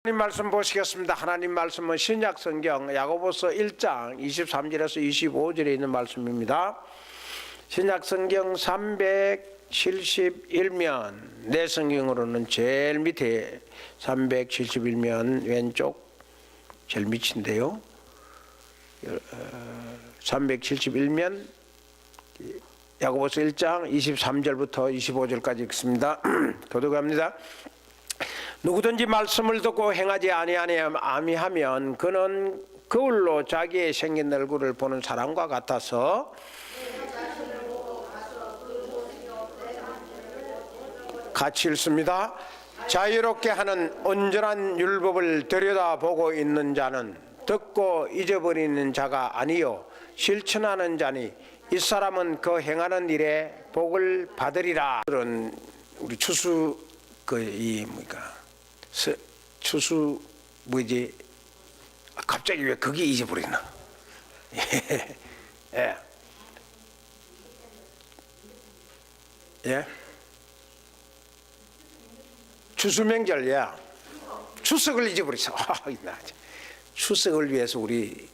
하나님 말씀 보시겠습니다. 하나님 말씀은 신약 성경 야고보서 1장 23절에서 25절에 있는 말씀입니다. 신약 성경 371면, 내 성경으로는 제일 밑에 371면 왼쪽 제일 밑인데요. 371면 야고보서 1장 23절부터 25절까지 읽습니다. 교독합니다. 누구든지 말씀을 듣고 행하지 아니하면 그는 거울로 자기의 생긴 얼굴을 보는 사람과 같아서 같이 읽습니다. 자유롭게 하는 온전한 율법을 들여다보고 있는 자는 듣고 잊어버리는 자가 아니요 실천하는 자니 이 사람은 그 행하는 일에 복을 받으리라. 그런 우리 추수 추수 뭐지? 갑자기 왜 그게 잊어버리나? 예. 예. 추수 명절이야. 추석을 잊어버렸어. 추석을 위해서 우리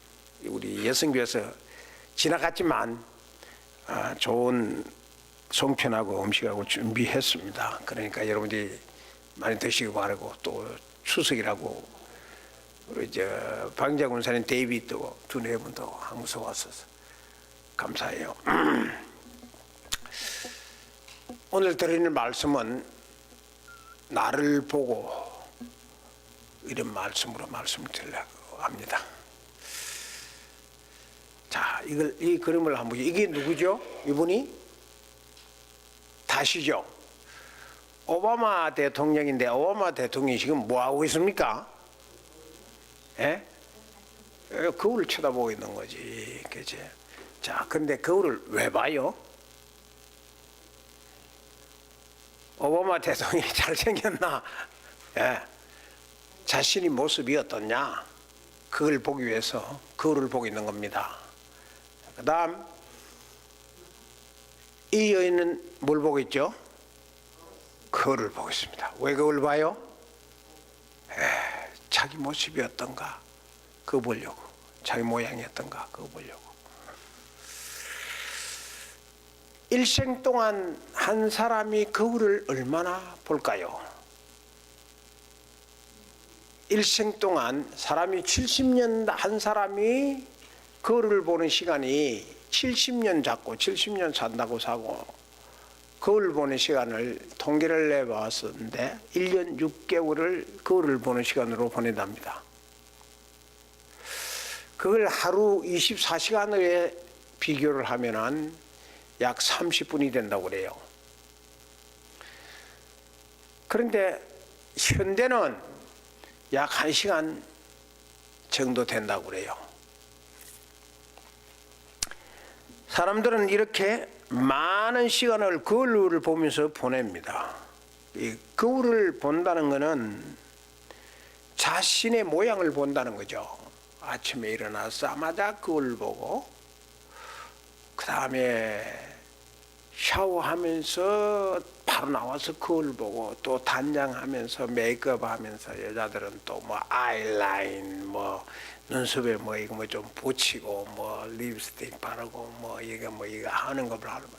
여성교에서 지나갔지만 좋은 송편하고 음식하고 준비했습니다. 그러니까 여러분들이 많이 드시기 바라고, 또 추석이라고 우리 방자군사님 데이비도 두네 분도 항상 왔어서 감사해요. 오늘 드리는 말씀은 나를 보고 이런 말씀으로 말씀을 드리려고 합니다. 자, 이 그림을 한번, 이게 누구죠? 이분이 다시죠. 오바마 대통령인데, 오바마 대통령이 지금 뭐 하고 있습니까? 예? 거울을 쳐다보고 있는 거지, 그치? 자, 근데 거울을 왜 봐요? 오바마 대통령이 잘생겼나? 예. 자신의 모습이 어떻냐? 그걸 보기 위해서 거울을 보고 있는 겁니다. 그 다음, 이 여인은 뭘 보고 있죠? 거울을 보고 있습니다. 왜 거울 봐요? 자기 모습이 어떤가 그거 보려고, 자기 모양이 어떤가 그거 보려고. 일생 동안 한 사람이 거울을 얼마나 볼까요? 일생 동안 사람이 70년, 한 사람이 거울을 보는 시간이 70년 잡고 70년 산다고 사고, 거울 보는 시간을 통계를 내봤었는데 1년 6개월을 거울을 보는 시간으로 보낸답니다. 그걸 하루 24시간에 비교를 하면은 약 30분이 된다고 그래요. 그런데 현대는 약 1시간 정도 된다고 그래요. 사람들은 이렇게 많은 시간을 거울을 보면서 보냅니다. 이 거울을 본다는 것은 자신의 모양을 본다는 거죠. 아침에 일어나자마자 거울 보고, 그 다음에 샤워하면서 바로 나와서 거울 보고, 또 단장하면서 메이크업 하면서, 여자들은 또 뭐 아이라인, 뭐 눈썹에 뭐 이거 뭐 좀 붙이고, 뭐 립스틱 바르고, 뭐 이거 하는 거 하는 거.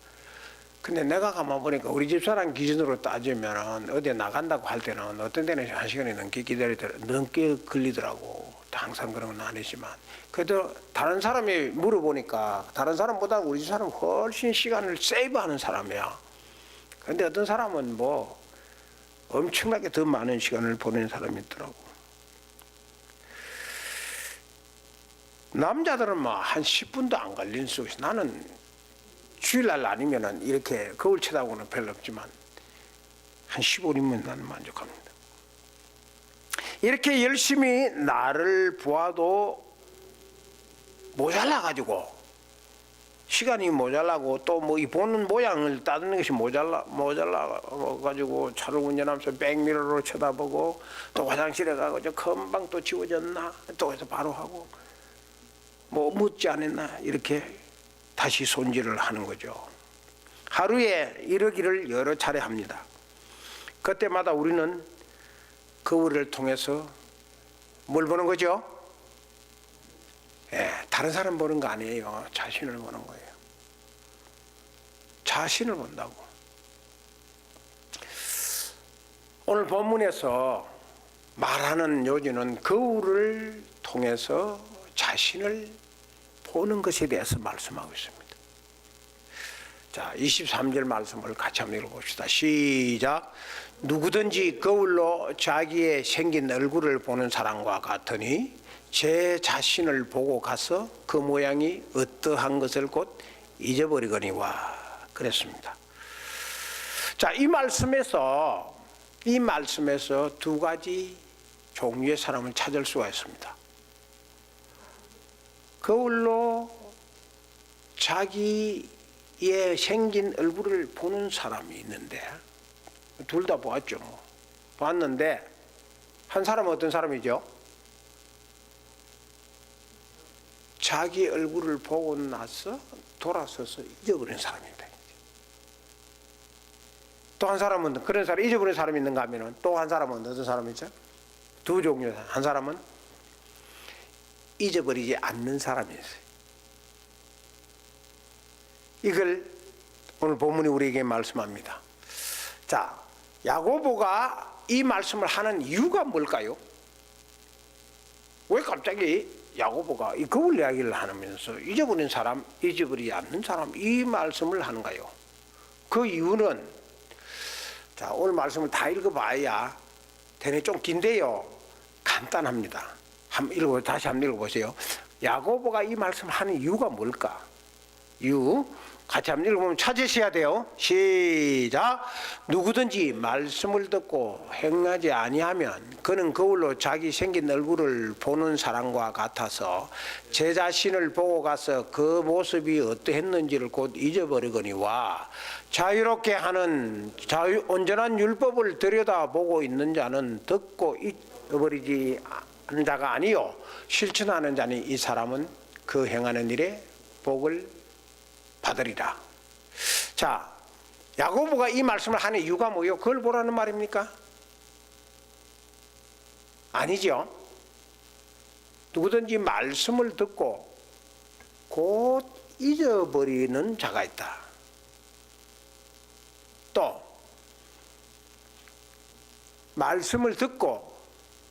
근데 내가 가만 보니까 우리 집사람 기준으로 따지면 어디 나간다고 할 때는 어떤 데는 1시간이 넘게 걸리더라고. 항상 그런 건 아니지만, 그래도 다른 사람이 물어보니까 다른 사람보다 우리 집사람은 훨씬 시간을 세이브하는 사람이야. 근데 어떤 사람은 뭐 엄청나게 더 많은 시간을 보내는 사람이 있더라고. 남자들은 뭐 한 10분도 안 걸린 수 있어. 나는 주일날 아니면은 이렇게 거울 쳐다보고는 별로 없지만 한 15분이면 나는 만족합니다. 이렇게 열심히 나를 보아도 모자라가지고, 시간이 모자라고, 또 뭐 이 보는 모양을 따르는 것이 모자라가지고 차를 운전하면서 백미러로 쳐다보고, 또 화장실에 가고 금방 또 지워졌나 또 해서 바로 하고, 뭐 묻지 않았나 이렇게 다시 손질을 하는 거죠. 하루에 이러기를 여러 차례 합니다. 그때마다 우리는 거울을 통해서 뭘 보는 거죠? 예, 다른 사람 보는 거 아니에요. 자신을 보는 거예요. 자신을 본다고. 오늘 본문에서 말하는 요지는 거울을 통해서 자신을 보는 것에 대해서 말씀하고 있습니다. 자, 23절 말씀을 같이 한번 읽어봅시다. 시작. 누구든지 거울로 자기의 생긴 얼굴을 보는 사람과 같으니 제 자신을 보고 가서 그 모양이 어떠한 것을 곧 잊어버리거니와. 그랬습니다. 자, 이 말씀에서 두 가지 종류의 사람을 찾을 수가 있습니다. 거울로 자기의 생긴 얼굴을 보는 사람이 있는데, 둘 다 보았죠. 봤는데 한 사람은 어떤 사람이죠? 자기 얼굴을 보고 나서 돌아서서 잊어버린 사람입니다. 또 한 사람은 그런 사람, 잊어버린 사람이 있는가 하면 또 한 사람은 어떤 사람이죠? 두 종류. 한 사람은 잊어버리지 않는 사람이 있어요. 이걸 오늘 본문이 우리에게 말씀합니다. 자, 야고보가 이 말씀을 하는 이유가 뭘까요? 왜 갑자기 야고보가 이 거울 이야기를 하면서 잊어버린 사람, 잊어버리지 않는 사람 이 말씀을 하는가요? 그 이유는, 자, 오늘 말씀을 다 읽어봐야 되네. 좀 긴데요. 간단합니다. 다시 한번 읽어보세요. 야고보가 이 말씀을 하는 이유가 뭘까? 이유 같이 한번 읽어보면 찾으셔야 돼요. 시작. 누구든지 말씀을 듣고 행하지 아니하면 그는 거울로 자기 생긴 얼굴을 보는 사람과 같아서 제 자신을 보고 가서 그 모습이 어떠했는지를 곧 잊어버리거니와. 자유롭게 하는 온전한 율법을 들여다보고 있는 자는 듣고 잊어버리지 않는 자가 아니요 실천하는 자니 이 사람은 그 행하는 일에 복을 받으리라. 자, 야고보가 이 말씀을 하는 이유가 뭐예요? 그걸 보라는 말입니까? 아니죠. 누구든지 말씀을 듣고 곧 잊어버리는 자가 있다. 또 말씀을 듣고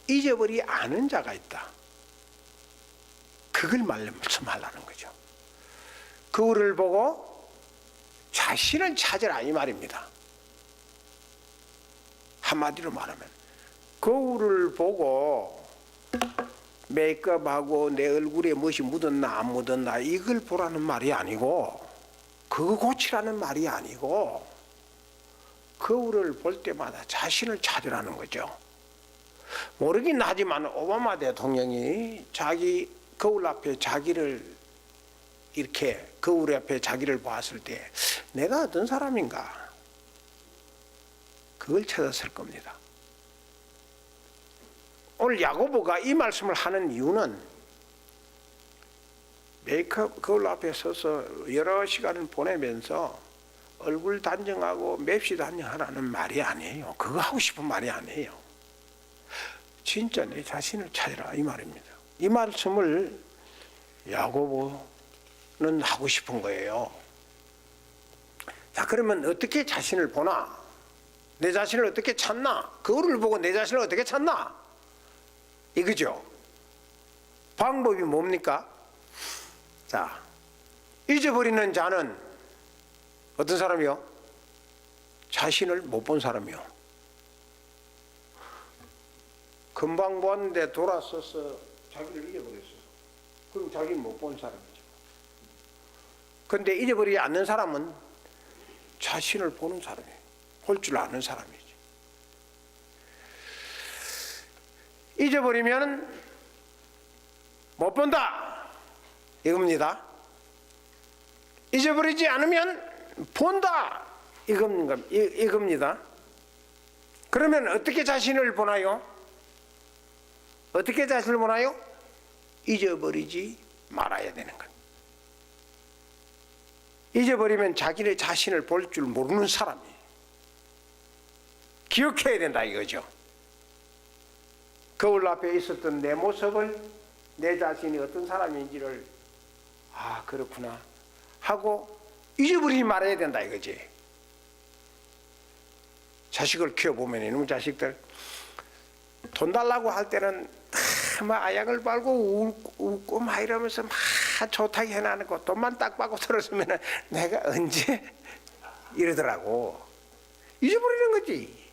잊어버리지 않은 자가 있다. 그걸 말씀하려는 거죠. 거울을 보고 자신을 찾으라 이 말입니다. 한마디로 말하면 거울을 보고 메이크업하고 내 얼굴에 무엇이 묻었나 안 묻었나 이걸 보라는 말이 아니고, 그거 고치라는 말이 아니고, 거울을 볼 때마다 자신을 찾으라는 거죠. 모르긴 하지만 오바마 대통령이 자기 거울 앞에 자기를 이렇게 거울 앞에 자기를 보았을 때 내가 어떤 사람인가 그걸 찾았을 겁니다. 오늘 야고보가 이 말씀을 하는 이유는 메이크업 거울 앞에 서서 여러 시간을 보내면서 얼굴 단정하고 맵시 단정하라는 말이 아니에요. 그거 하고 싶은 말이 아니에요. 진짜 내 자신을 찾으라 이 말입니다. 이 말씀을 야고보는 하고 싶은 거예요. 자, 그러면 어떻게 자신을 보나? 내 자신을 어떻게 찾나? 거울을 보고 내 자신을 어떻게 찾나? 이거죠. 방법이 뭡니까? 자, 잊어버리는 자는 어떤 사람이요? 자신을 못 본 사람이요. 금방 보았는데 돌아서서 자기를 잊어버렸어. 그럼 자기는 못 본 사람이죠. 그런데 잊어버리지 않는 사람은 자신을 보는 사람이에요. 볼 줄 아는 사람이죠. 잊어버리면 못 본다 이겁니다. 잊어버리지 않으면 본다 이겁니다. 그러면 어떻게 자신을 보나요? 어떻게 자신을 보나요? 잊어버리지 말아야 되는 것. 잊어버리면 자기의 자신을 볼 줄 모르는 사람이 기억해야 된다 이거죠. 거울 앞에 있었던 내 모습을, 내 자신이 어떤 사람인지를 아 그렇구나 하고 잊어버리지 말아야 된다 이거지. 자식을 키워보면 이놈 자식들 돈 달라고 할 때는 막 아양을 빨고 웃고 막 이러면서 막 좋다게 해놔놓고 돈만 딱 받고 들었으면 내가 언제 이러더라고. 잊어버리는 거지.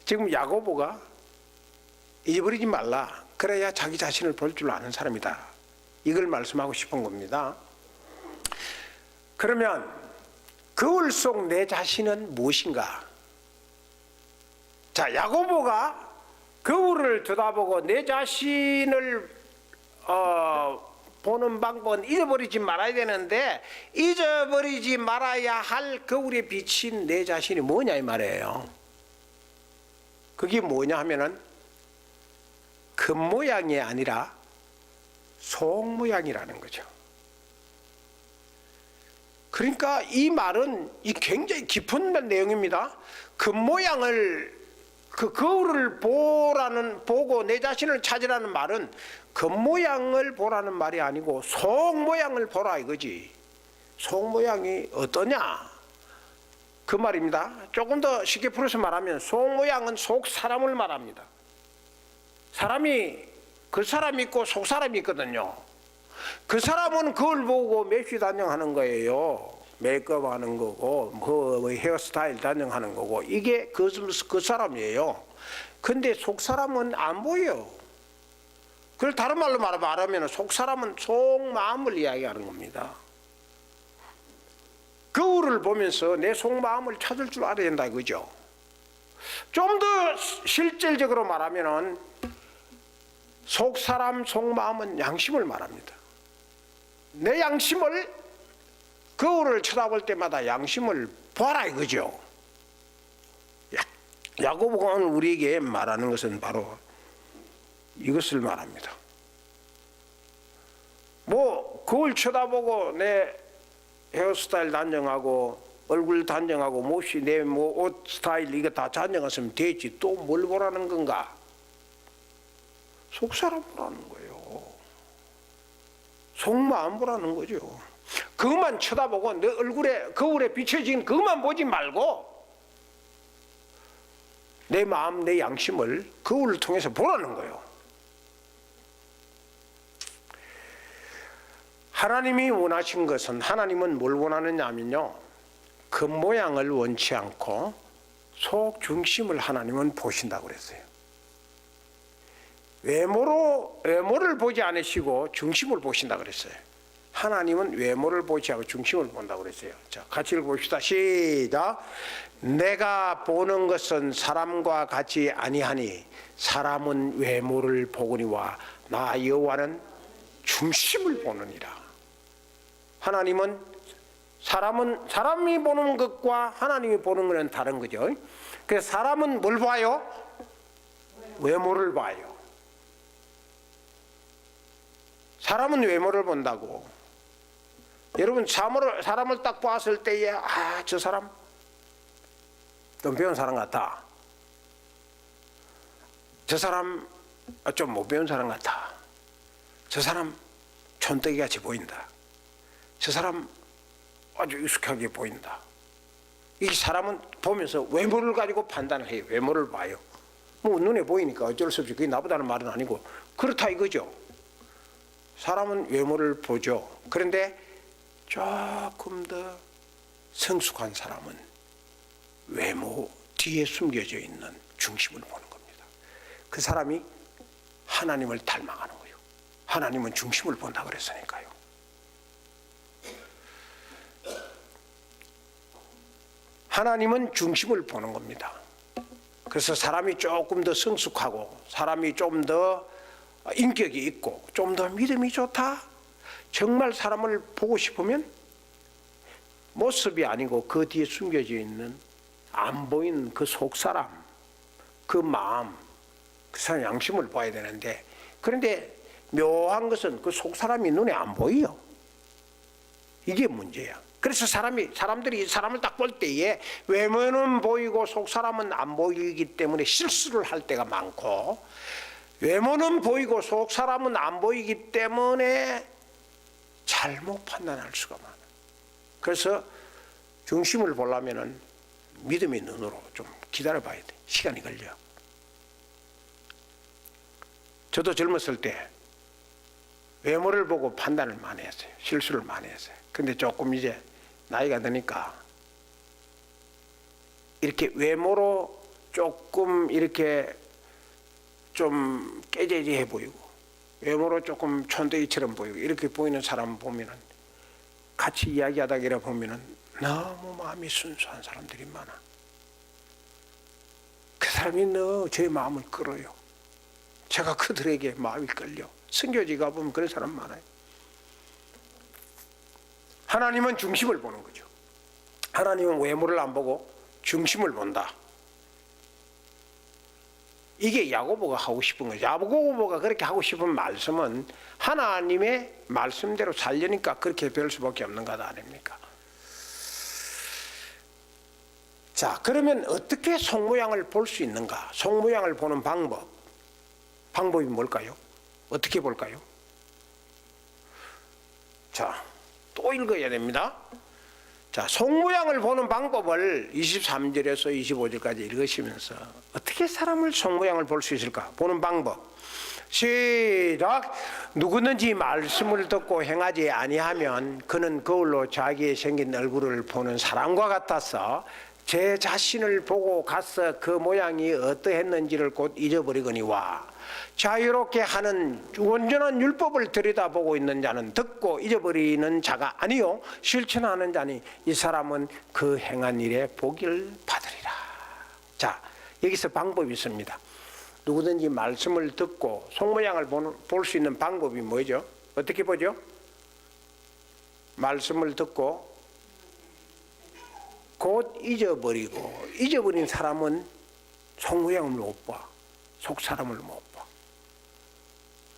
지금 야고보가 잊어버리지 말라. 그래야 자기 자신을 볼 줄 아는 사람이다. 이걸 말씀하고 싶은 겁니다. 그러면 거울 속 내 자신은 무엇인가? 자, 야고보가 거울을 쳐다보고 내 자신을 보는 방법은 잊어버리지 말아야 되는데, 잊어버리지 말아야 할 거울에 비친 내 자신이 뭐냐 이 말이에요. 그게 뭐냐 하면은 겉모양이 아니라 속모양이라는 거죠. 그러니까 이 말은 굉장히 깊은 내용입니다. 겉모양을 그 거울을 보고 내 자신을 찾으라는 말은 겉모양을 보라는 말이 아니고 속모양을 보라 이거지. 속모양이 어떠냐 그 말입니다. 조금 더 쉽게 풀어서 말하면 속모양은 속사람을 말합니다. 사람이 그 사람이 있고 속사람이 있거든요. 그 사람은 그걸 보고 맵시 단정하는 거예요. 메이크업 하는 거고 뭐 헤어스타일 단정하는 거고 이게 그 사람이에요. 근데 속사람은 안 보여. 그걸 다른 말로 말하면 속사람은 속마음을 이야기하는 겁니다. 거울을 보면서 내 속마음을 찾을 줄 알아야 된다 이거죠. 좀 더 실질적으로 말하면 속사람 속마음은 양심을 말합니다. 내 양심을 거울을 쳐다볼 때마다 양심을 보아라 이거죠. 야고보가 오늘 우리에게 말하는 것은 바로 이것을 말합니다. 뭐 거울 쳐다보고 내 헤어스타일 단정하고 얼굴 단정하고 몹시 내 뭐 옷 스타일 이거 다 단정했으면 되지 또 뭘 보라는 건가? 속사람 보라는 거예요. 속마음 보라는 거죠. 그것만 쳐다보고 내 얼굴에 거울에 비춰진 그것만 보지 말고 내 마음 내 양심을 거울을 통해서 보라는 거예요. 하나님이 원하신 것은 하나님은 뭘 원하느냐 하면요. 겉모양을 원치 않고 속 중심을 하나님은 보신다고 그랬어요. 외모를 보지 않으시고 중심을 보신다고 그랬어요. 하나님은 외모를 보지 않고 중심을 본다고 그랬어요. 자, 같이 읽어봅시다. 시작. 내가 보는 것은 사람과 같이 아니하니 사람은 외모를 보거니와 나 여호와는 중심을 보느니라. 하나님은 사람이 보는 것과 하나님이 보는 것은 다른 거죠. 그래서 사람은 뭘 봐요? 외모를 봐요. 사람은 외모를 본다고. 여러분 사람을 딱 봤을 때에 저 사람 좀 배운 사람 같다. 저 사람 좀 못 배운 사람 같다. 저 사람 촌뜨기같이 보인다. 저 사람 아주 익숙하게 보인다. 이 사람은 보면서 외모를 가지고 판단을 해요. 외모를 봐요. 뭐 눈에 보이니까 어쩔 수 없이 그게 나쁘다는 말은 아니고 그렇다 이거죠. 사람은 외모를 보죠. 그런데 조금 더 성숙한 사람은 외모 뒤에 숨겨져 있는 중심을 보는 겁니다. 그 사람이 하나님을 닮아가는 거예요. 하나님은 중심을 본다 그랬으니까요. 하나님은 중심을 보는 겁니다. 그래서 사람이 조금 더 성숙하고 사람이 좀 더 인격이 있고 좀 더 믿음이 좋다. 정말 사람을 보고 싶으면 모습이 아니고 그 뒤에 숨겨져 있는 안 보이는 그 속사람, 그 마음, 그 사람 양심을 봐야 되는데 그런데 묘한 것은 그 속사람이 눈에 안 보여. 이게 문제야. 그래서 사람들이 사람을 딱 볼 때에 외모는 보이고 속 사람은 안 보이기 때문에 실수를 할 때가 많고, 외모는 보이고 속 사람은 안 보이기 때문에 잘못 판단할 수가 많아. 그래서 중심을 보려면은 믿음의 눈으로 좀 기다려 봐야 돼. 시간이 걸려. 저도 젊었을 때 외모를 보고 판단을 많이 했어요. 실수를 많이 했어요. 근데 조금 이제 나이가 드니까 이렇게 외모로 조금 이렇게 좀 깨재재해 보이고, 외모로 조금 촌대기처럼 보이고, 이렇게 보이는 사람 보면은, 같이 이야기하다가 보면은 너무 마음이 순수한 사람들이 많아. 그 사람이 너무 제 마음을 끌어요. 제가 그들에게 마음이 끌려. 선교지 가보면 그런 사람 많아요. 하나님은 중심을 보는 거죠. 하나님은 외모를 안 보고 중심을 본다. 이게 야고보가 하고 싶은 거죠. 야고보가 그렇게 하고 싶은 말씀은 하나님의 말씀대로 살려니까 그렇게 될 수밖에 없는 것 아닙니까? 자, 그러면 어떻게 속모양을 볼 수 있는가? 속모양을 보는 방법이 뭘까요? 어떻게 볼까요? 자, 또 읽어야 됩니다. 자, 속모양을 보는 방법을 23절에서 25절까지 읽으시면서 어떻게 사람을 속모양을 볼 수 있을까? 보는 방법. 시작. 누구든지 말씀을 듣고 행하지 아니하면 그는 거울로 자기의 생긴 얼굴을 보는 사람과 같아서 제 자신을 보고 가서 그 모양이 어떠했는지를 곧 잊어버리거니와, 자유롭게 하는 온전한 율법을 들여다보고 있는 자는 듣고 잊어버리는 자가 아니요 실천하는 자니 이 사람은 그 행한 일에 복을 받으리라. 자, 여기서 방법이 있습니다. 누구든지 말씀을 듣고 속모양을 볼 수 있는 방법이 뭐죠? 어떻게 보죠? 말씀을 듣고 곧 잊어버린 사람은 속모양을 못 봐. 속 사람을 못 봐.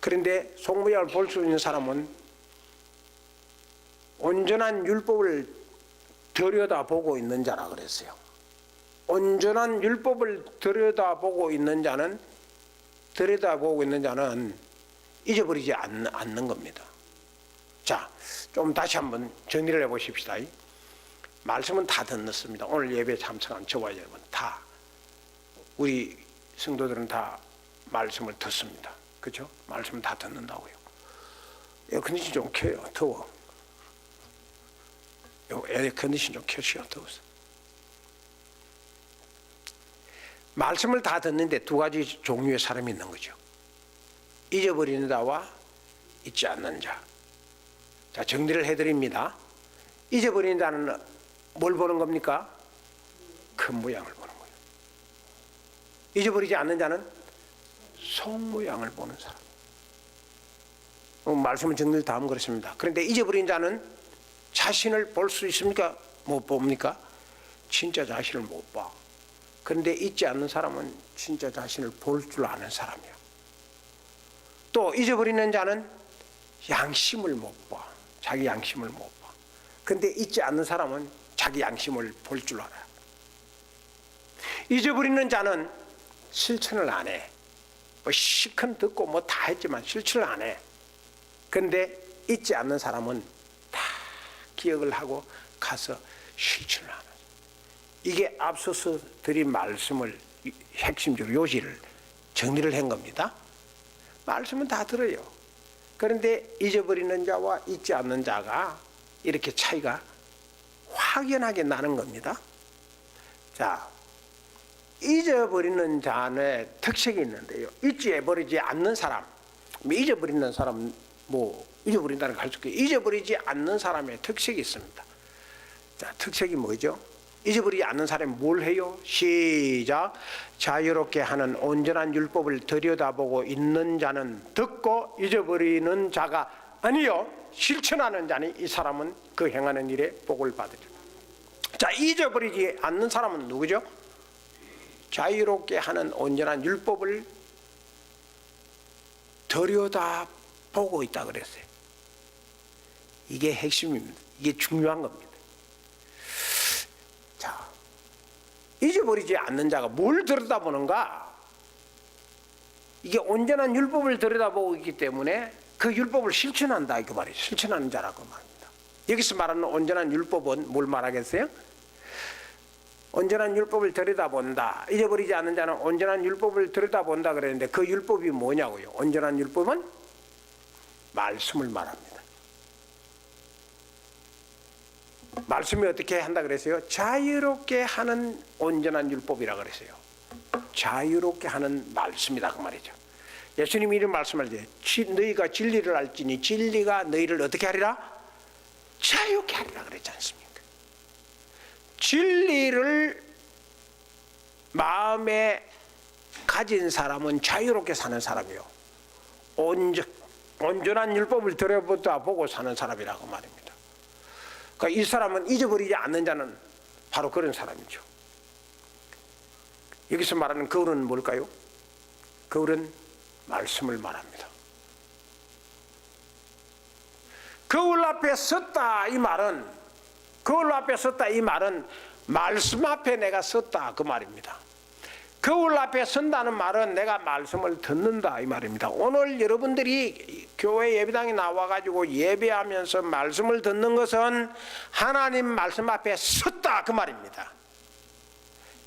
그런데 속모양을 볼 수 있는 사람은 온전한 율법을 들여다보고 있는 자라 그랬어요. 온전한 율법을 들여다보고 있는 자는 잊어버리지 않는 겁니다. 자, 좀 다시 한번 정리를 해보십시다. 말씀은 다 듣습니다. 오늘 예배에 참석한 저와 여러분 다, 우리 성도들은 다 말씀을 듣습니다. 그렇죠? 말씀은 다 듣는다고요. 에어컨디션 좀 켜요. 더워. 에어컨디션 좀 켜시오. 더워서. 말씀을 다 듣는데 두 가지 종류의 사람이 있는 거죠. 잊어버리는 자와 잊지 않는 자. 자, 정리를 해드립니다. 잊어버리는 자는 뭘 보는 겁니까? 큰 모양을 보는 거예요. 잊어버리지 않는 자는 속모양을 보는 사람. 말씀은 정리를 다 하면 그렇습니다. 그런데 잊어버린 자는 자신을 볼 수 있습니까? 못 봅니까? 진짜 자신을 못 봐. 그런데 잊지 않는 사람은 진짜 자신을 볼 줄 아는 사람이야. 또 잊어버리는 자는 양심을 못 봐. 자기 양심을 못 봐. 그런데 잊지 않는 사람은 자기 양심을 볼 줄 알아요. 잊어버리는 자는 실천을 안 해. 뭐 시큰 듣고 뭐 다 했지만 실천을 안 해. 그런데 잊지 않는 사람은 다 기억을 하고 가서 실천을 하는. 이게 앞서서 드린 말씀을 핵심적으로 요지를 정리를 한 겁니다. 말씀은 다 들어요. 그런데 잊어버리는 자와 잊지 않는 자가 이렇게 차이가 확연하게 나는 겁니다. 자, 잊어버리는 자의 특색이 있는데요. 잊어버리지 않는 사람, 잊어버리는 사람, 잊어버린다는 걸 할 수 있고, 잊어버리지 않는 사람의 특색이 있습니다. 자, 특색이 뭐죠? 잊어버리지 않는 사람이 뭘 해요? 시작. 자유롭게 하는 온전한 율법을 들여다보고 있는 자는 듣고 잊어버리는 자가 아니요 실천하는 자니 이 사람은 그 행하는 일에 복을 받으리라. 자, 잊어버리지 않는 사람은 누구죠? 자유롭게 하는 온전한 율법을 들여다보고 있다 그랬어요. 이게 핵심입니다. 이게 중요한 겁니다. 잊어버리지 않는 자가 뭘 들여다보는가? 이게 온전한 율법을 들여다보고 있기 때문에 그 율법을 실천한다 이거 말이에요. 실천하는 자라고 말합니다. 여기서 말하는 온전한 율법은 뭘 말하겠어요? 온전한 율법을 들여다본다. 잊어버리지 않는 자는 온전한 율법을 들여다본다 그랬는데 그 율법이 뭐냐고요? 온전한 율법은 말씀을 말합니다. 말씀이 어떻게 한다 그랬어요? 자유롭게 하는 온전한 율법이라 그랬어요. 자유롭게 하는 말씀이다 그 말이죠. 예수님이 이런 말씀을 하죠. 너희가 진리를 알지니 진리가 너희를 어떻게 하리라? 자유롭게 하리라 그랬지 않습니까? 진리를 마음에 가진 사람은 자유롭게 사는 사람이요. 온전한 율법을 들여다보고 사는 사람이라고 말입니다. 그러니까 이 사람은 잊어버리지 않는 자는 바로 그런 사람이죠. 여기서 말하는 거울은 뭘까요? 거울은 말씀을 말합니다. 거울 앞에 섰다 이 말은 거울 앞에 섰다 이 말은 말씀 앞에 내가 섰다 그 말입니다. 거울 앞에 선다는 말은 내가 말씀을 듣는다 이 말입니다. 오늘 여러분들이 교회 예배당에 나와가지고 예배하면서 말씀을 듣는 것은 하나님 말씀 앞에 섰다 그 말입니다.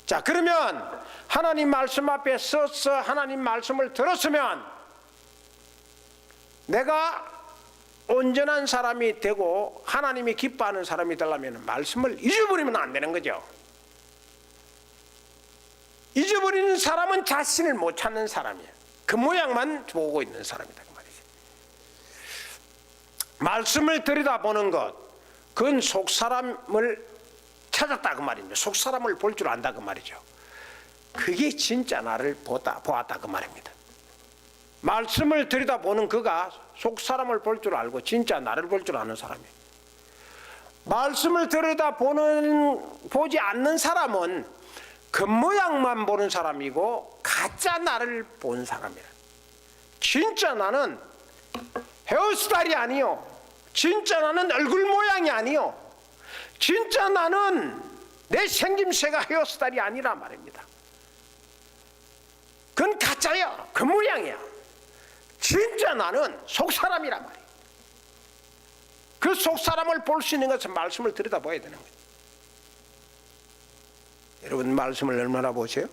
자, 그러면 하나님 말씀 앞에 서서 하나님 말씀을 들었으면 내가 온전한 사람이 되고 하나님이 기뻐하는 사람이 되려면 말씀을 잊어버리면 안 되는 거죠. 잊어버리는 사람은 자신을 못 찾는 사람이에요. 그 모양만 보고 있는 사람이다 그 말이죠. 말씀을 들여다보는 것, 그건 속사람을 찾았다 그 말입니다. 속사람을 볼 줄 안다 그 말이죠. 그게 진짜 나를 보았다 그 말입니다. 말씀을 들여다보는 그가 속사람을 볼 줄 알고 진짜 나를 볼 줄 아는 사람이에요. 말씀을 보지 않는 사람은 겉모양만 보는 사람이고 가짜 나를 본 사람이에요. 진짜 나는 헤어스타일이 아니요, 진짜 나는 얼굴 모양이 아니요, 진짜 나는 내 생김새가 헤어스타일이 아니라 말입니다. 그건 가짜야, 겉모양이야. 진짜 나는 속사람이란 말이에요. 그 속사람을 볼 수 있는 것은 말씀을 들여다봐야 되는 거예요. 여러분 말씀을 얼마나 보세요?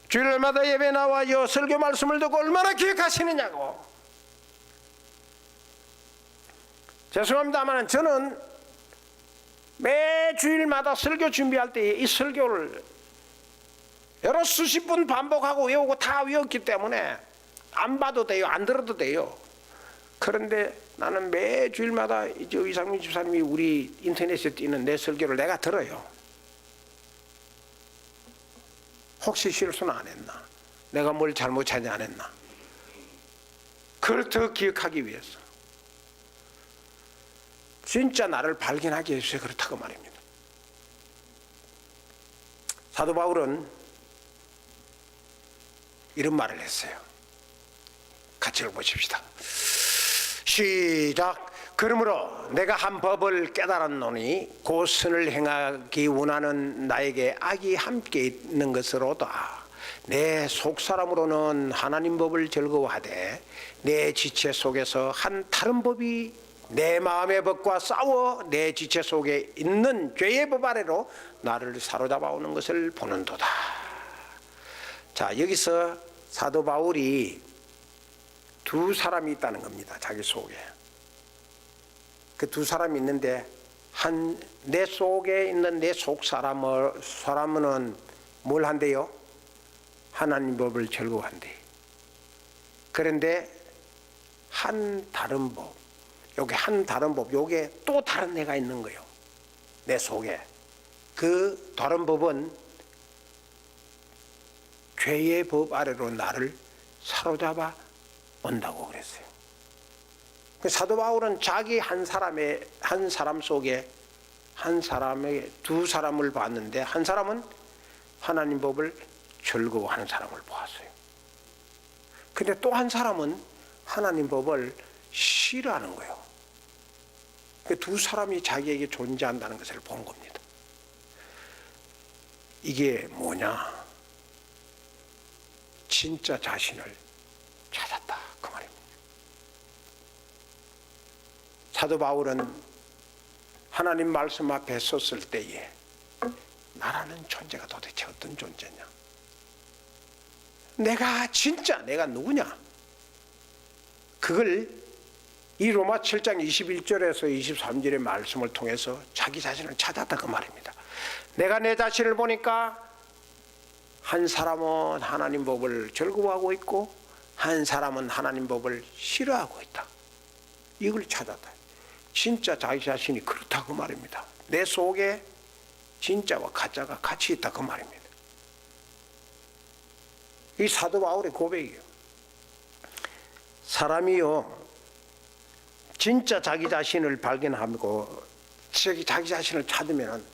주일마다 예배 나와요 설교 말씀을 듣고 얼마나 기억하시느냐고. 죄송합니다만 저는 매 주일마다 설교 준비할 때 이 설교를 여러 수십 분 반복하고 외우고 다 외웠기 때문에 안 봐도 돼요, 안 들어도 돼요. 그런데 나는 매 주일마다 이제 이상민 집사님이 우리 인터넷에 띄는 내 설교를 내가 들어요. 혹시 실수는 안 했나? 내가 뭘 잘못하지 않았나? 그걸 더 기억하기 위해서. 진짜 나를 발견하기 위해서 그렇다고 말입니다. 사도 바울은 이런 말을 했어요. 같이 읽어보십시다. 시작. 그러므로 내가 한 법을 깨달았노니 곧 선을 행하기 원하는 나에게 악이 함께 있는 것으로다. 내 속사람으로는 하나님 법을 즐거워하되 내 지체 속에서 한 다른 법이 내 마음의 법과 싸워 내 지체 속에 있는 죄의 법 아래로 나를 사로잡아 오는 것을 보는도다. 자, 여기서 사도 바울이 두 사람이 있다는 겁니다. 자기 속에. 그 두 사람이 있는데 내 속에 있는 내 속 사람은 뭘 한대요? 하나님 법을 즐거워한대. 그런데 한 다른 법, 요게 한 다른 법, 요게 또 다른 애가 있는 거예요. 내 속에. 그 다른 법은 죄의 법 아래로 나를 사로잡아 온다고 그랬어요. 사도 바울은 자기 한 사람 속에 두 사람을 봤는데 한 사람은 하나님 법을 즐거워하는 사람을 보았어요. 근데 또 한 사람은 하나님 법을 싫어하는 거예요. 그 두 사람이 자기에게 존재한다는 것을 본 겁니다. 이게 뭐냐? 진짜 자신을 찾았다 그 말입니다. 사도 바울은 하나님 말씀 앞에 섰을 때에 나라는 존재가 도대체 어떤 존재냐? 내가 누구냐? 그걸 이 로마 7장 21절에서 23절의 말씀을 통해서 자기 자신을 찾았다 그 말입니다. 내가 내 자신을 보니까 한 사람은 하나님 법을 즐거워하고 있고 한 사람은 하나님 법을 싫어하고 있다. 이걸 찾았다. 진짜 자기 자신이 그렇다 그 말입니다. 내 속에 진짜와 가짜가 같이 있다 그 말입니다. 이 사도 바울의 고백이에요. 사람이요 진짜 자기 자신을 발견하고 자기 자신을 찾으면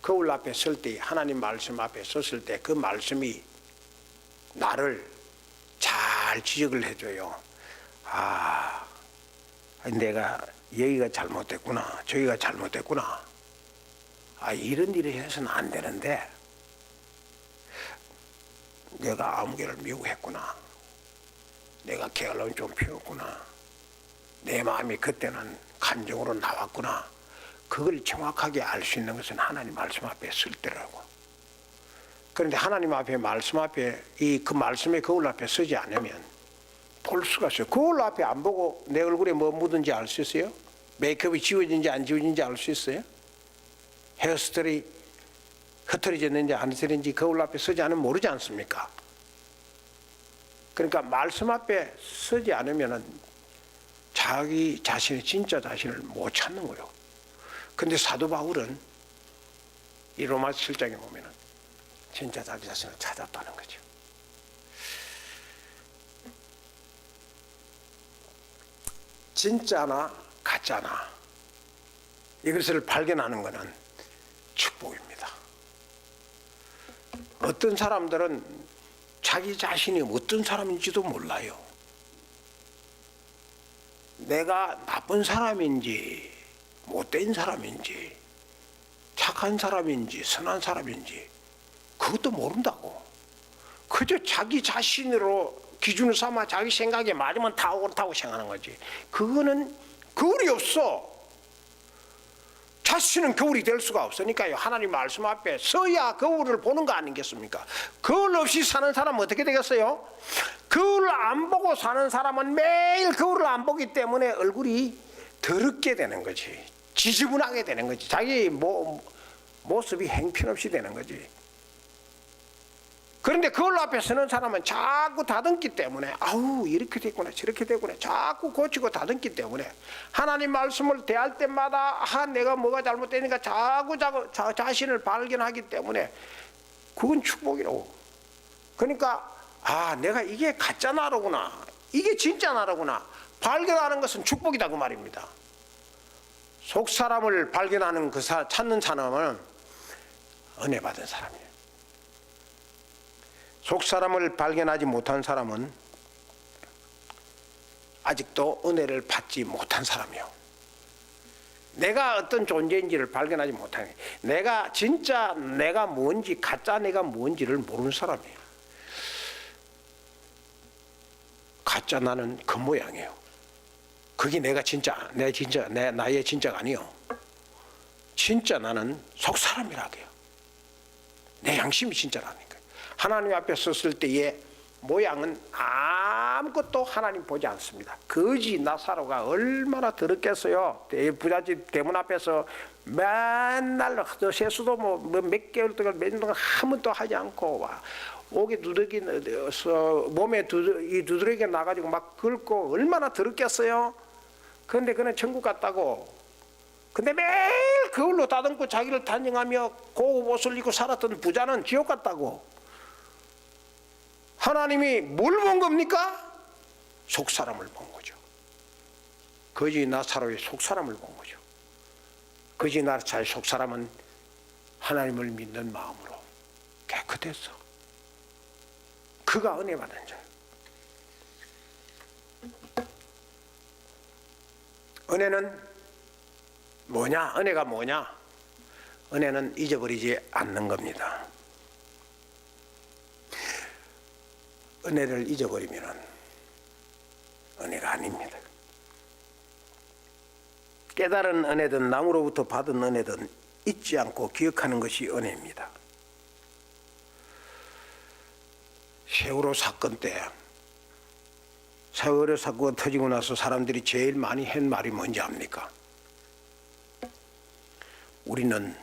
거울 앞에 설 때, 하나님 말씀 앞에 섰을 때 그 말씀이 나를 잘 지적을 해줘요. 아, 내가 여기가 잘못됐구나, 저기가 잘못됐구나. 아, 이런 일을 해서는 안 되는데 내가 아무개를 미워했구나. 내가 게을름을 좀 피웠구나. 내 마음이 그때는 감정으로 나왔구나. 그걸 정확하게 알 수 있는 것은 하나님 말씀 앞에 설 때라고. 그런데 하나님 앞에 말씀 앞에 그 말씀의 거울 앞에 서지 않으면 볼 수가 없어요. 거울 앞에 안 보고 내 얼굴에 뭐 묻은지 알 수 있어요? 메이크업이 지워진지 안 지워진지 알 수 있어요? 헤어스타일이 흐트러졌는지 안 흐트러졌는지 거울 앞에 서지 않으면 모르지 않습니까? 그러니까 말씀 앞에 서지 않으면 자기 자신의 진짜 자신을 못 찾는 거예요. 근데 사도 바울은 이 로마 7장에 보면은 진짜 자기 자신을 찾았다는 거죠. 진짜나 가짜나 이것을 발견하는 것은 축복입니다. 어떤 사람들은 자기 자신이 어떤 사람인지도 몰라요. 내가 나쁜 사람인지 못된 사람인지 착한 사람인지 선한 사람인지 그것도 모른다고. 그저 자기 자신으로 기준을 삼아 자기 생각에 맞으면 다 옳다고 생각하는 거지. 그거는 거울이 없어. 자신은 거울이 될 수가 없으니까요. 하나님 말씀 앞에 서야 거울을 보는 거 아니겠습니까? 거울 없이 사는 사람은 어떻게 되겠어요? 거울을 안 보고 사는 사람은 매일 거울을 안 보기 때문에 얼굴이 더럽게 되는 거지. 지저분하게 되는 거지. 자기 모습이 형편없이 되는 거지. 그런데 거울 앞에 서는 사람은 자꾸 다듬기 때문에 아우 이렇게 됐구나 저렇게 됐구나 자꾸 고치고 다듬기 때문에 하나님 말씀을 대할 때마다 내가 뭐가 잘못되니까 자꾸 자신을 발견하기 때문에 그건 축복이라고. 그러니까 내가 이게 가짜 나라구나 이게 진짜 나라구나 발견하는 것은 축복이다 그 말입니다. 속 사람을 발견하는 찾는 사람은 은혜 받은 사람이에요. 속 사람을 발견하지 못한 사람은 아직도 은혜를 받지 못한 사람이요. 내가 어떤 존재인지를 발견하지 못하는, 내가 진짜 내가 뭔지 가짜 내가 뭔지를 모르는 사람이에요. 가짜 나는 그 모양이에요. 그게 나의 진짜가 아니요. 진짜 나는 속 사람이라고요. 내 양심이 진짜라니까. 하나님 앞에 섰을 때의 모양은 아무것도 하나님 보지 않습니다. 거지 나사로가 얼마나 더럽겠어요. 부잣집 대문 앞에서 맨날 세수도 몇 개월 동안 몇 년 동안 한 번도 하지 않고 와. 목에 두드러기 몸에 이 두드러기가 나가지고 막 긁고 얼마나 더럽겠어요. 그런데 그는 천국 갔다고. 근데 매일 거울로 다듬고 자기를 단정하며 고급 옷을 입고 살았던 부자는 지옥 갔다고. 하나님이 뭘 본 겁니까? 속 사람을 본 거죠. 거지 나사로의 속 사람을 본 거죠. 거지 나사로의 속 사람은 하나님을 믿는 마음으로 깨끗했어. 그가 은혜 받은 자예요. 은혜는 뭐냐? 은혜가 뭐냐? 은혜는 잊어버리지 않는 겁니다. 은혜를 잊어버리면 은혜가 아닙니다. 깨달은 은혜든 남으로부터 받은 은혜든 잊지 않고 기억하는 것이 은혜입니다. 세월호 사건 때, 세월호 사건이 터지고 나서 사람들이 제일 많이 한 말이 뭔지 압니까? 우리는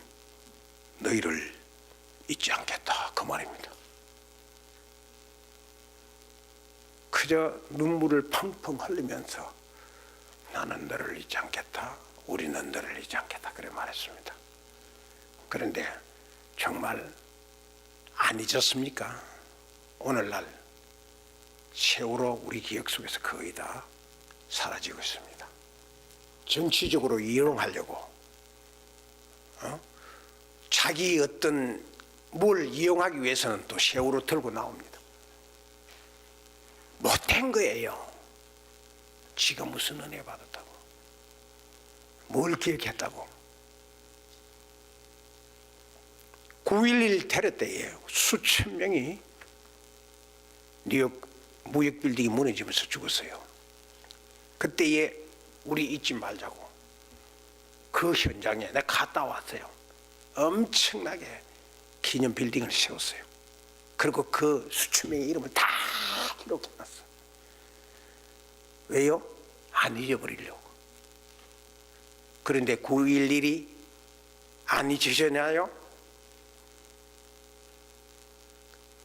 너희를 잊지 않겠다, 그 말입니다. 그저 눈물을 펑펑 흘리면서 나는 너를 잊지 않겠다, 우리는 너를 잊지 않겠다, 그래 말했습니다. 그런데 정말 안 잊었습니까? 오늘날 세월호 우리 기억 속에서 거의 다 사라지고 있습니다. 정치적으로 이용하려고 자기 어떤 뭘 이용하기 위해서는 또 세월호 들고 나옵니다. 못된 거예요. 지가 무슨 은혜 받았다고, 뭘 기억했다고. 9.11 테러 때에 수천 명이 뉴욕 무역 빌딩이 무너지면서 죽었어요. 그때에 우리 잊지 말자고 그 현장에 내가 갔다 왔어요. 엄청나게 기념 빌딩을 세웠어요. 그리고 그 수천 명의 이름을 다 기록해놨어. 왜요? 안 잊어버리려고. 그런데 9.11이 안 잊으셨나요?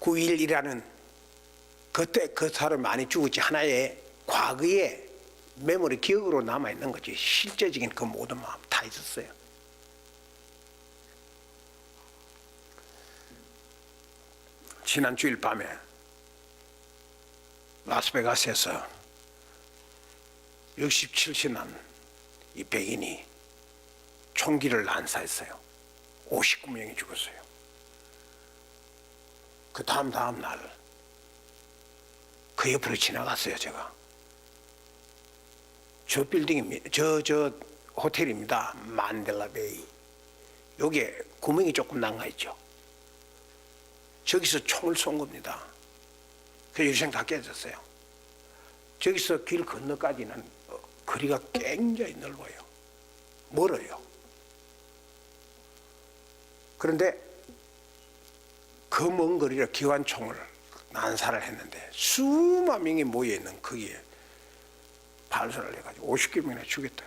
9.11이라는 그때 그 사람 많이 죽었지, 하나의 과거의 메모리, 기억으로 남아있는 거지. 실제적인 그 모든 마음 다 있었어요. 지난 주일 밤에 라스베가스에서 60, 70난 이 백인이 총기를 난사했어요. 59명이 죽었어요. 그 다음 날 그 옆으로 지나갔어요. 제가 저 빌딩입니다. 저 호텔입니다. 만델라베이. 여기에 구멍이 조금 난가 있죠. 저기서 총을 쏜 겁니다. 그 유생 다 깨졌어요. 저기서 길 건너까지는 거리가 굉장히 넓어요. 멀어요. 그런데 그 먼 거리를 기관총을 난사를 했는데 수만 명이 모여있는 거기에 발사를 해가지고 50개 명이나 죽였다.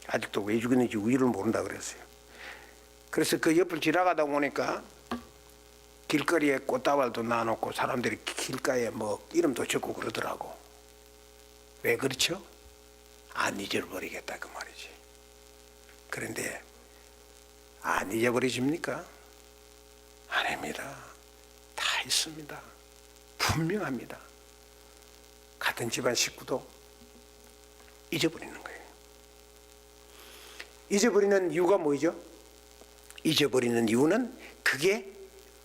아직도 왜 죽였는지 우유를 모른다 그랬어요. 그래서 그 옆을 지나가다 보니까 길거리에 꽃다발도 놔놓고 사람들이 길가에 뭐 이름도 적고 그러더라고. 왜 그렇죠? 안 잊어버리겠다 그 말이지. 그런데 안 잊어버리십니까? 아닙니다. 다 있습니다. 분명합니다. 같은 집안 식구도 잊어버리는 거예요. 잊어버리는 이유가 뭐죠? 잊어버리는 이유는 그게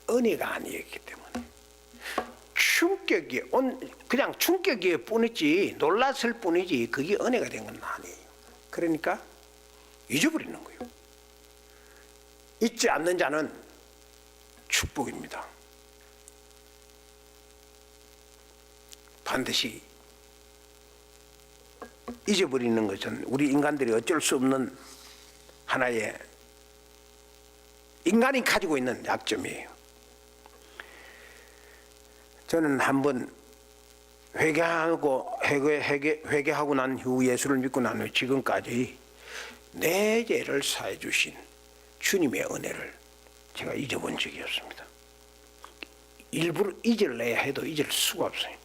은혜가 아니었기 때문에. 그냥 충격일 뿐이지, 놀랐을 뿐이지 그게 은혜가 된 건 아니에요. 그러니까 잊어버리는 거예요. 잊지 않는 자는 축복입니다. 반드시 잊어버리는 것은 우리 인간들이 어쩔 수 없는 하나의 인간이 가지고 있는 약점이에요. 저는 한번 회개하고 난 후, 예수를 믿고 난 후 지금까지 내 죄를 사해 주신 주님의 은혜를 제가 잊어본 적이 없습니다. 일부러 잊으려야 해도 잊을 수가 없어요.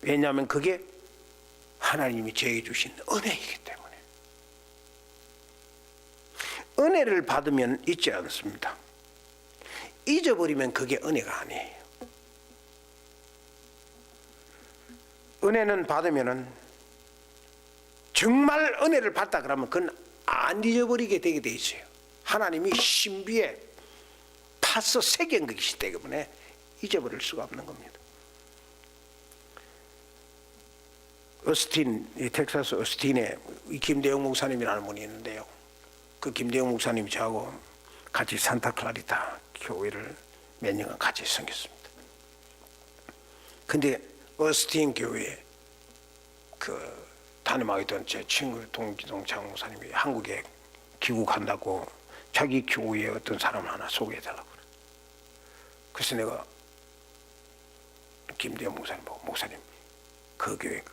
왜냐하면 그게 하나님이 저에게 주신 은혜이기 때문에. 은혜를 받으면 잊지 않습니다. 잊어버리면 그게 은혜가 아니에요. 은혜는 받으면은 정말 은혜를 받다 그러면 그건 안 잊어버리게 되게 돼 있어요. 하나님이 신비에 파서 새긴 것이기 때문에 잊어버릴 수가 없는 겁니다. 어스틴, 이 텍사스 어스틴에 이 김대영 목사님이라는 분이 있는데요. 그 김대영 목사님이 저하고 같이 산타클라리타 교회를 몇 년간 같이 섬겼습니다. 근데 어스틴 교회에 그 담임하고 있던 제 친구 동기동창 목사님이 한국에 귀국한다고 자기 교회에 어떤 사람을 하나 소개해달라고 그래. 그래서 내가 김대영 목사님 보고 목사님 그 교회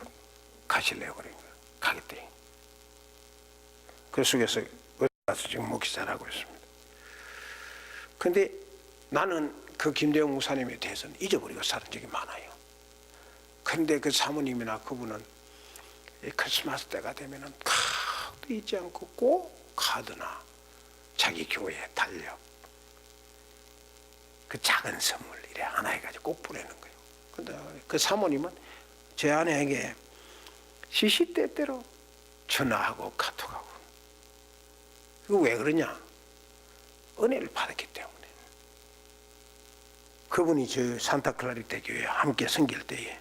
가실래요? 그러니까 가겠대. 그 속에서 가서 지금 목회자를 하고 있습니다. 근데 나는 그 김대영 목사님에 대해서는 잊어버리고 살은 적이 많아요. 근데 그 사모님이나 그분은 크리스마스 때가 되면은 카드 잊지 않고 꼭 카드나 자기 교회에 달력 그 작은 선물 이래 하나 해가지고 꼭 보내는 거예요. 근데 그 사모님은 제 아내에게 시시때때로 전화하고 카톡하고. 이거 왜 그러냐? 은혜를 받았기 때문에. 그분이 저 산타클라리타 교회에 함께 섬길 때에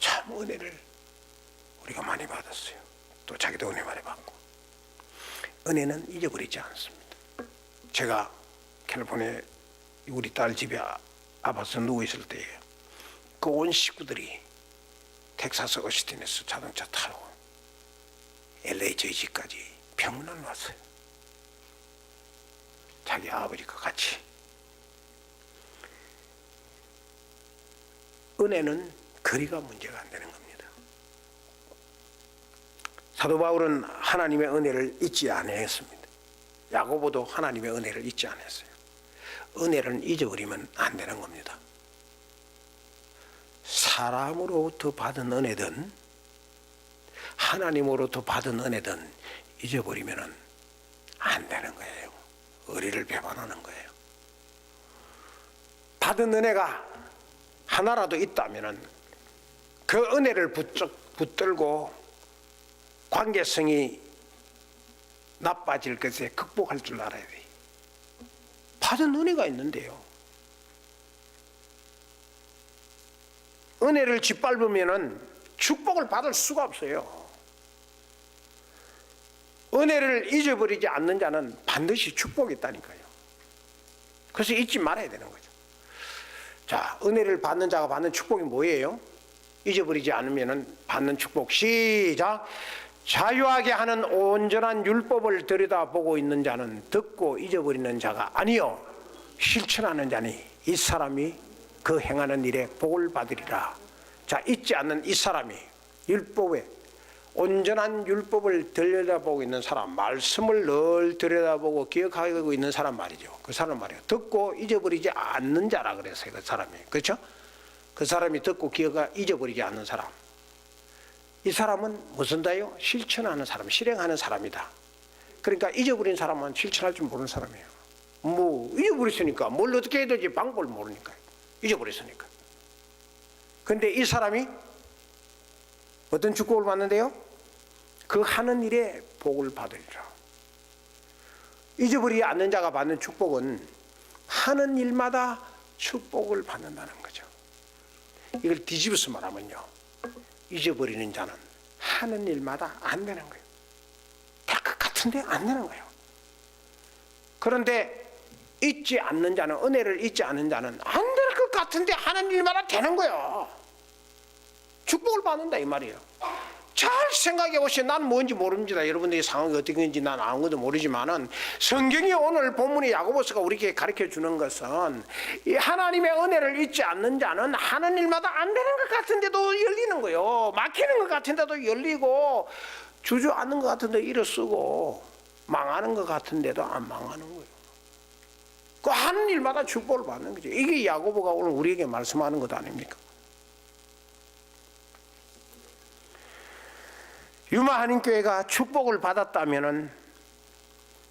참 은혜를 우리가 많이 받았어요. 또 자기도 은혜 많이 받고. 은혜는 잊어버리지 않습니다. 제가 캘리포니아에 우리 딸 집에 아파서 누워있을 때에 그 온 식구들이 텍사스 어시틴에서 자동차 타고 LA 저희 집까지 병문안 왔어요. 자기 아버지과 같이. 은혜는 거리가 문제가 안 되는 겁니다. 사도 바울은 하나님의 은혜를 잊지 아니했습니다. 야고보도 하나님의 은혜를 잊지 않았어요. 은혜를 잊어버리면 안 되는 겁니다. 사람으로부터 받은 은혜든 하나님으로부터 받은 은혜든 잊어버리면 안 되는 거예요. 의리를 배반하는 거예요. 받은 은혜가 하나라도 있다면 그 은혜를 붙들고 관계성이 나빠질 것에 극복할 줄 알아야 돼요. 받은 은혜가 있는데요. 은혜를 짓밟으면 축복을 받을 수가 없어요. 은혜를 잊어버리지 않는 자는 반드시 축복이 있다니까요. 그래서 잊지 말아야 되는 거죠. 자, 은혜를 받는 자가 받는 축복이 뭐예요? 잊어버리지 않으면 받는 축복. 시작. 자유하게 하는 온전한 율법을 들여다보고 있는 자는 듣고 잊어버리는 자가 아니요 실천하는 자니 이 사람이 그 행하는 일에 복을 받으리라. 자, 잊지 않는 이 사람이 율법에 온전한 율법을 들여다보고 있는 사람, 말씀을 늘 들여다보고 기억하고 있는 사람 말이죠. 그 사람 말이에요. 듣고 잊어버리지 않는 자라 그랬어요. 그 사람이. 그렇죠? 그 사람이 듣고 잊어버리지 않는 사람. 이 사람은 무슨다요? 실천하는 사람, 실행하는 사람이다. 그러니까 잊어버린 사람은 실천할 줄 모르는 사람이에요. 뭐 잊어버렸으니까 뭘 어떻게 해야 될지 방법을 모르니까요. 잊어버렸으니까. 근데 이 사람이 어떤 축복을 받는데요? 그 하는 일에 복을 받으리라. 잊어버리지 않는 자가 받는 축복은 하는 일마다 축복을 받는다는 거죠. 이걸 뒤집어서 말하면요, 잊어버리는 자는 하는 일마다 안 되는 거예요. 될 것 같은데 안 되는 거예요. 그런데 잊지 않는 자는, 은혜를 잊지 않는 자는 안 될 것 같은데 하는 일마다 되는 거예요. 축복을 받는다 이 말이에요. 잘 생각해 보시면 난 뭔지 모릅니다. 여러분들의 상황이 어떻게 있는지 난 아무것도 모르지만은 성경이 오늘 본문의 야고보서가 우리에게 가르쳐 주는 것은 이 하나님의 은혜를 잊지 않는 자는 하는 일마다 안 되는 것 같은데도 열리는 거예요. 막히는 것 같은데도 열리고 주저앉는 것 같은데 일어서고 망하는 것 같은데도 안 망하는 거예요. 그 하는 일마다 축복을 받는 거죠. 이게 야고보가 오늘 우리에게 말씀하는 것 아닙니까? 유마 한인교회가 축복을 받았다면은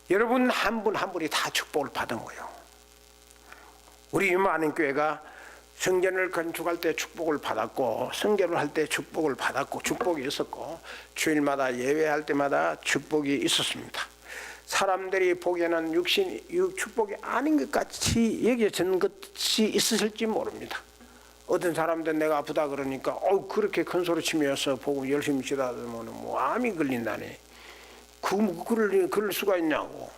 여러분 한 분 한 분이 다 축복을 받은 거예요. 우리 유마 한인교회가 성전을 건축할 때 축복을 받았고, 선교를 할 때 축복을 받았고, 축복이 있었고, 주일마다 예배할 때마다 축복이 있었습니다. 사람들이 보기에는 축복이 아닌 것 같이 여겨지는 것이 있었을지 모릅니다. 어떤 사람들 내가 아프다 그러니까 그렇게 큰 소리 치면서 복음 열심히 지다보면 뭐 암이 걸린다니. 그럴 수가 있냐고.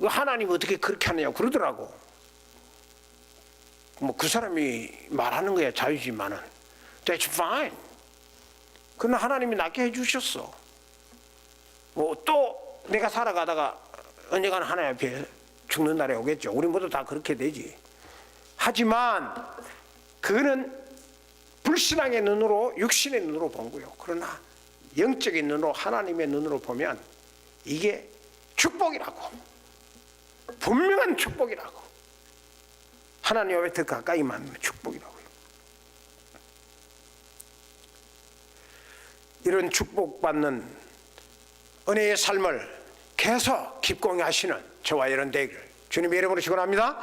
하나님 어떻게 그렇게 하느냐고 그러더라고. 뭐 그 사람이 말하는 거야 자유지만은 that's fine. 그러나 하나님이 낫게 해주셨어. 뭐 또 내가 살아가다가 언젠가는 하나님 앞에 죽는 날이 오겠죠. 우리 모두 다 그렇게 되지. 하지만 그거는 불신앙의 눈으로 육신의 눈으로 본 거예요. 그러나 영적인 눈으로 하나님의 눈으로 보면 이게 축복이라고. 분명한 축복이라고. 하나님 앞에 더 가까이 만나면 축복이라고요. 이런 축복받는 은혜의 삶을 계속 기꺼이 하시는 저와 여러분 되기를 주님의 이름으로 축원합니다.